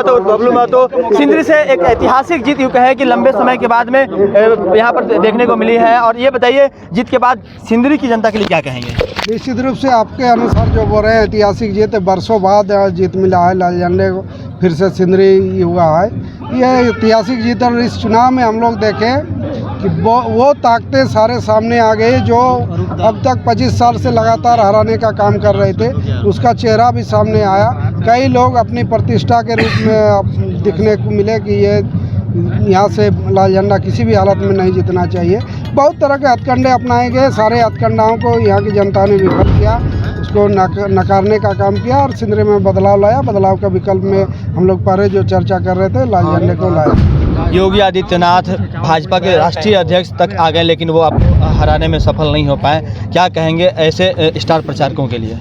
तो बबलू महतो सिंदरी से एक ऐतिहासिक जीत यूँ कहे कि लंबे समय के बाद में यहाँ पर देखने को मिली है। और ये बताइए जीत के बाद सिंदरी की जनता के लिए क्या कहेंगे? निश्चित रूप से आपके अनुसार जो बोल रहे हैं ऐतिहासिक जीत, वर्षों बाद जीत मिला है लाल झंडे को, फिर से सिंदरी हुआ है। यह ऐतिहासिक जीत और इस चुनाव में हम लोग देखें कि वो ताकतें सारे सामने आ गई जो अब तक 25 साल से लगातार हराने का काम कर रहे थे, उसका चेहरा भी सामने आया। कई लोग अपनी प्रतिष्ठा के रूप में दिखने को मिले कि ये यहाँ से लाल झंडा किसी भी हालत में नहीं जीतना चाहिए। बहुत तरह के हथकंडे अपनाए गए, सारे हथकंडाओं को यहाँ की जनता ने विफल किया, उसको नकारने का काम किया और सिंदरी में बदलाव लाया। बदलाव का विकल्प में हम लोग पहले जो चर्चा कर रहे थे लाल झंडे को लाया। योगी आदित्यनाथ भाजपा के राष्ट्रीय अध्यक्ष तक आ गए लेकिन वो अब हराने में सफल नहीं हो पाए, क्या कहेंगे ऐसे स्टार प्रचारकों के लिए?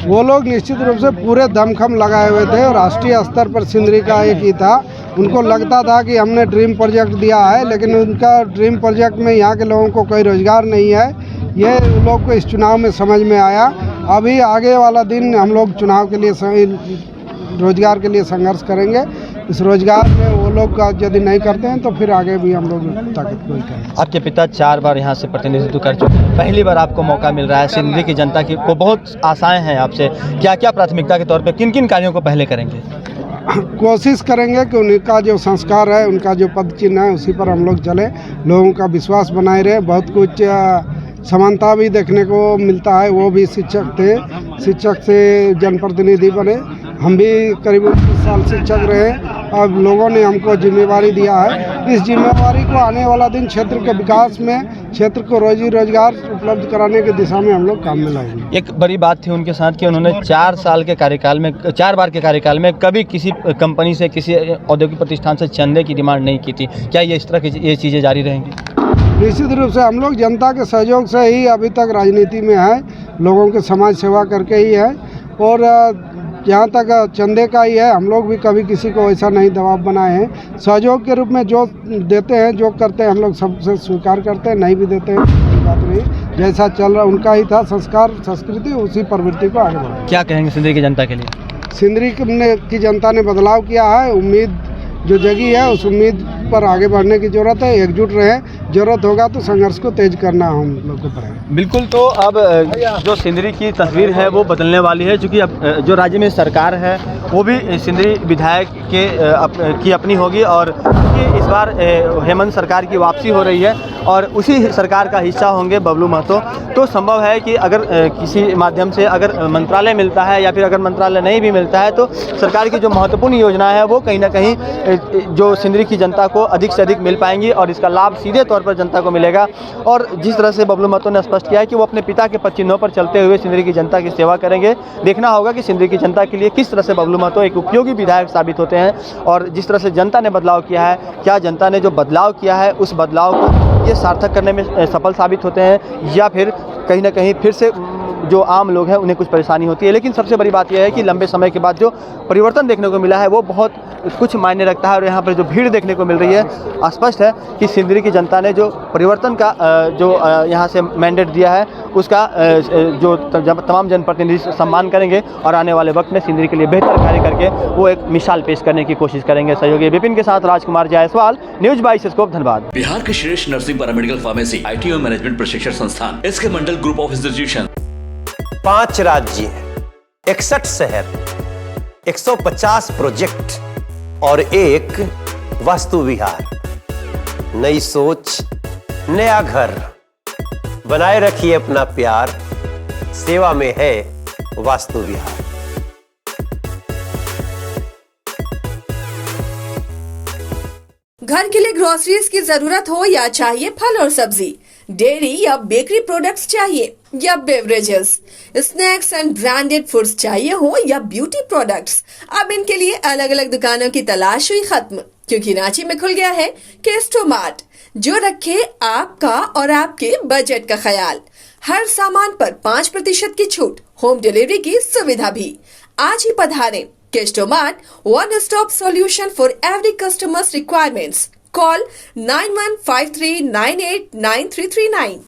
वो लोग निश्चित रूप से पूरे दमखम लगाए हुए थे और राष्ट्रीय स्तर पर सिंदरी का एक ही था। उनको लगता था कि हमने ड्रीम प्रोजेक्ट दिया है, लेकिन उनका ड्रीम प्रोजेक्ट में यहाँ के लोगों को कोई रोज़गार नहीं है। ये उन लोग को इस चुनाव में समझ में आया। अभी आगे वाला दिन हम लोग चुनाव के लिए रोज़गार के लिए संघर्ष करेंगे। इस रोज़गार में वो लोग का यदि नहीं करते हैं तो फिर आगे भी हम लोग ताकत कोई करेंगे। आपके पिता 4 बार यहाँ से प्रतिनिधित्व कर चुके हैं, पहली बार आपको मौका मिल रहा है। सिंदरी की जनता की को बहुत आशाएं हैं आपसे, क्या क्या प्राथमिकता के तौर पे किन किन कार्यों को पहले करेंगे? कोशिश करेंगे कि उनका जो संस्कार है, उनका जो पद चिन्ह है, उसी पर हम लोग चले, लोगों का विश्वास बनाए रहे। बहुत कुछ समानता भी देखने को मिलता है। वो भी शिक्षक थे, शिक्षक से जनप्रतिनिधि बने, हम भी करीब 20 साल शिक्षक रहे। अब लोगों ने हमको जिम्मेवारी दिया है, इस जिम्मेवारी को आने वाला दिन क्षेत्र के विकास में, क्षेत्र को रोजी रोजगार उपलब्ध कराने की दिशा में हम लोग काम में लाएंगे। एक बड़ी बात थी उनके साथ कि उन्होंने 4 साल के कार्यकाल में, 4 बार के कार्यकाल में कभी किसी कंपनी से, किसी औद्योगिक प्रतिष्ठान से चंदे की डिमांड नहीं की थी। क्या ये इस तरह की ये चीज़ें जारी रहेंगी? निश्चित रूप से हम लोग जनता के सहयोग से ही अभी तक राजनीति में है, लोगों के समाज सेवा करके ही है। और जहाँ तक चंदे का ही है, हम लोग भी कभी किसी को ऐसा नहीं दबाव बनाए हैं। सहयोग के रूप में जो देते हैं, जो करते हैं, हम लोग सबसे स्वीकार करते हैं। नहीं भी देते हैं कोई बात नहीं, जैसा चल रहा उनका ही था संस्कार संस्कृति, उसी प्रवृत्ति को आगे बढ़ाएं। क्या कहेंगे सिंदरी की जनता के लिए? सिंदरी की जनता ने बदलाव किया है, उम्मीद जो जगी है उस उम्मीद पर आगे बढ़ने की ज़रूरत है। एकजुट रहे, ज़रूरत होगा तो संघर्ष को तेज करना हम लोग को पड़ेगा। बिल्कुल। तो अब जो सिंदरी की तस्वीर है वो बदलने वाली है, क्योंकि अब जो राज्य में सरकार है वो भी सिंदरी विधायक की अपनी होगी। और इस बार हेमंत सरकार की वापसी हो रही है और उसी सरकार का हिस्सा होंगे बबलू महतो। तो संभव है कि अगर किसी माध्यम से अगर मंत्रालय मिलता है या फिर अगर मंत्रालय नहीं भी मिलता है तो सरकार की जो महत्वपूर्ण योजना है वो कहीं ना कहीं जो सिंदरी की जनता को अधिक से अधिक मिल पाएंगी और इसका लाभ सीधे तौर पर जनता को मिलेगा। और जिस तरह से बबलू महतो ने स्पष्ट किया है कि वो अपने पिता के पद चिन्हों पर चलते हुए सिंदरी की जनता की सेवा करेंगे। देखना होगा कि सिंदरी की जनता के लिए किस तरह से बबलू महतो एक उपयोगी विधायक साबित होते हैं। और जिस तरह से जनता ने बदलाव किया है, क्या जनता ने जो बदलाव किया है उस बदलाव को ये सार्थक करने में सफल साबित होते हैं या फिर कहीं ना कहीं फिर से जो आम लोग हैं उन्हें कुछ परेशानी होती है। लेकिन सबसे बड़ी बात यह है कि लंबे समय के बाद जो परिवर्तन देखने को मिला है वो बहुत कुछ मायने रखता है। और यहाँ पर जो भीड़ देखने को मिल रही है, स्पष्ट है कि सिंदरी की जनता ने जो परिवर्तन का जो यहाँ से मैंडेट दिया है उसका जो तमाम जनप्रतिनिधि सम्मान करेंगे और आने वाले वक्त में सिंदरी के लिए बेहतर कार्य करके वो एक मिसाल पेश करने की कोशिश करेंगे। सहयोगी विपिन के साथ राजकुमार जायसवाल, न्यूज 22 स्कोप, धनबाद। बिहार के श्रेष्ठ नर्सिंग पैरामेडिकल फार्मेसी IT और मैनेजमेंट प्रशिक्षण संस्थान, इसके मंडल ग्रुप ऑफ इंस्टीट्यूशन। 5 राज्य, 61 शहर, 150 प्रोजेक्ट और एक वास्तु विहार। नई सोच, नया घर, बनाए रखिए अपना प्यार, सेवा में है वास्तु विहार। घर के लिए ग्रोसरीज की जरूरत हो या चाहिए फल और सब्जी, डेयरी या बेकरी प्रोडक्ट्स चाहिए या beverages, snacks and branded foods चाहिए हो या ब्यूटी प्रोडक्ट्स, अब इनके लिए अलग अलग दुकानों की तलाश हुई खत्म, क्योंकि रांची में खुल गया है केस्टोमार्ट, जो रखे आपका और आपके बजट का ख्याल। हर सामान पर 5% की छूट, होम डिलीवरी की सुविधा भी। आज ही पधारें। केस्टोमार्ट, one stop solution for every customer's requirements. Call 9153989339.